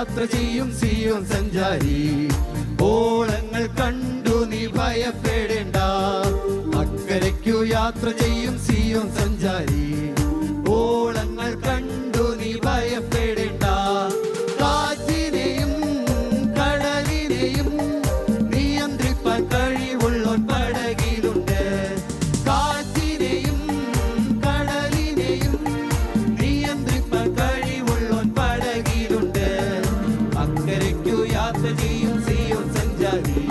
യാത്ര ചെയ്യും സിയോൻ സഞ്ചാരി. ഓളങ്ങൾ കണ്ടു നീ ഭയപ്പെടേണ്ട, അക്കരയ്ക്കു യാത്ര ചെയ്യും സിയോൻ സഞ്ചാരി. ഓളങ്ങൾ കണ്ടു നീ ഭയപ്പെടേണ്ട, കാറ്റിനെയും കടലിനെയും നിയന്ത്രിപ്പാൻ കഴിവുള്ളോൻ പടകിലുണ്ട്. കാറ്റിനെയും കടലിനെയും നിയന്ത്രിപ്പാൻ കഴിവുള്ളോൻ പടകിലുണ്ട്. അക്കരയ്ക്കു യാത്ര ചെയ്യും സിയോൻ സഞ്ചാരി.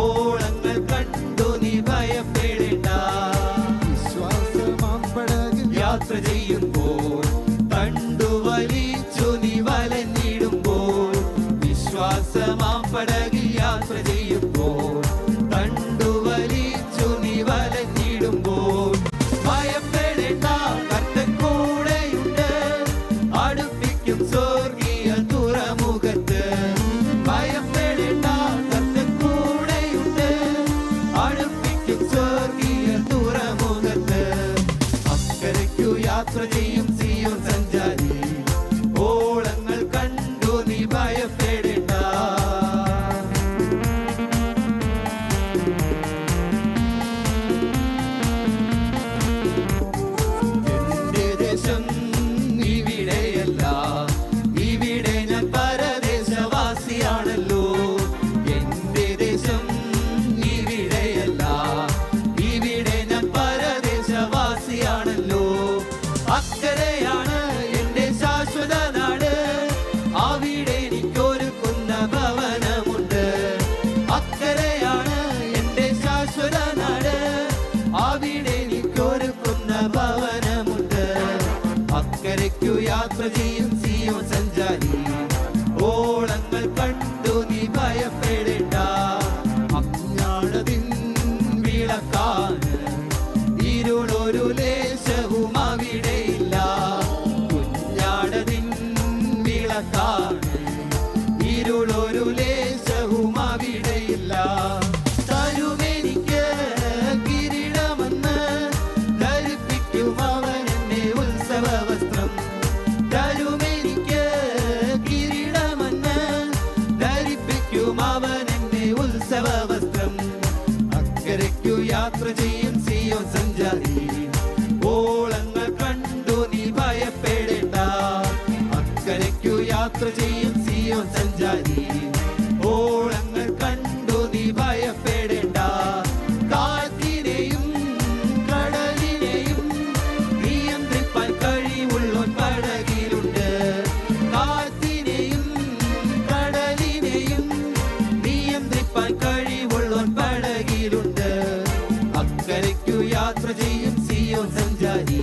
ഓളങ്ങൾ കണ്ടു നീ ഭയപ്പെടേണ്ട, വിശ്വാസമാം പടകിൽ യാത്ര ചെയ്യുമ്പോൾ തണ്ടു വലിച്ചു നീ വലഞ്ഞിടുമ്പോൾ. വിശ്വാസമാം പടകിൽ യാത്ര ചെയ്യുമ്പോൾ തണ്ടു വലിച്ചു നീ വലഞ്ഞിടുമ്പോൾ. ഭയപ്പെടേണ്ട, കർത്തൻ കൂടെയുണ്ട്, അടുപ്പിക്കും സ്വർഗീയ തുറമുഖത്ത്. ഭയപ്പെടേണ്ട, കർത്തൻ കൂടെയുണ്ട്, അടുപ്പിക്കും സ്വർഗീയ തുറമുഖത്ത്. അക്കരയ്ക്കു യാത്ര ചെയ്യും സിയോൻ സഞ്ചാരി. ഓളങ്ങൾ കണ്ടു നീ ഭയപ്പെടേണ്ട. എന്റെ ദേശം ഇവിടെയല്ല, ഇവിടെ ഞാൻ പരദേശവാസിയാണല്ലോ. എന്റെ ദേശം ഇവിടെയല്ല, ഇവിടെ ഞാൻ പരദേശവാസിയാണല്ലോ. അക്കരയാണ് എന്റെ ശാശ്വത നാട്, അവിടെ എനിക്കൊരുക്കുന്ന ഭവനമുണ്ട്. അക്കരയാണ് എന്റെ ശാശ്വത നാട്, അവിടെ എനിക്കൊരുക്കുന്ന ഭവനമുണ്ട്. അക്കരയ്ക്കു യാത്ര ചെയ്യും സിയോൻ സഞ്ചാരി. ഓളങ്ങൾ കണ്ടു നീ ഭയപ്പെടേണ്ട, അജ്ഞാനത്തിൻ വിളക്കാണ് ഇരുളൊരു ലേശവും അവിടെയില്ല. കുഞ്ഞാടതിൻ വിളക്കാണ് ഇരുളൊരു ലേശവും അവിടെയില്ല. തരുമെനിക്ക് കിരീടമെന്ന് ധരിപ്പിക്കും അവൻ എന്നെ ഉത്സവ വസ്ത്രം. തരുമെനിക്ക് കിരീടമെന്ന് ധരിപ്പിക്കും അവൻ എന്നെ ഉത്സവ വസ്ത്രം. അക്കരയ്ക്കു യാത്ര ചെയ്യും സിയോൻ സഞ്ചാരി. ഓളങ്ങൾ കണ്ടു നീ ഭയപ്പെടേണ്ട, അക്കരയ്ക്കു യാത്ര ചെയ്യും സിയോൻ സഞ്ചാരി. ഓളങ്ങൾ കണ്ടു നീ ഭയപ്പെടേണ്ട, കാറ്റിനെയും കടലിനെയും നിയന്ത്രിപ്പാൻ കഴിവുള്ളോൻ പടകിലുണ്ട്. കാറ്റിനെയും കടലിനെയും നിയന്ത്രിപ്പാൻ കഴിവുള്ളോൻ പടകിലുണ്ട്. അക്കരയ്ക്കു യാത്ര ചെയ്യും സിയോൻ സഞ്ചാരി.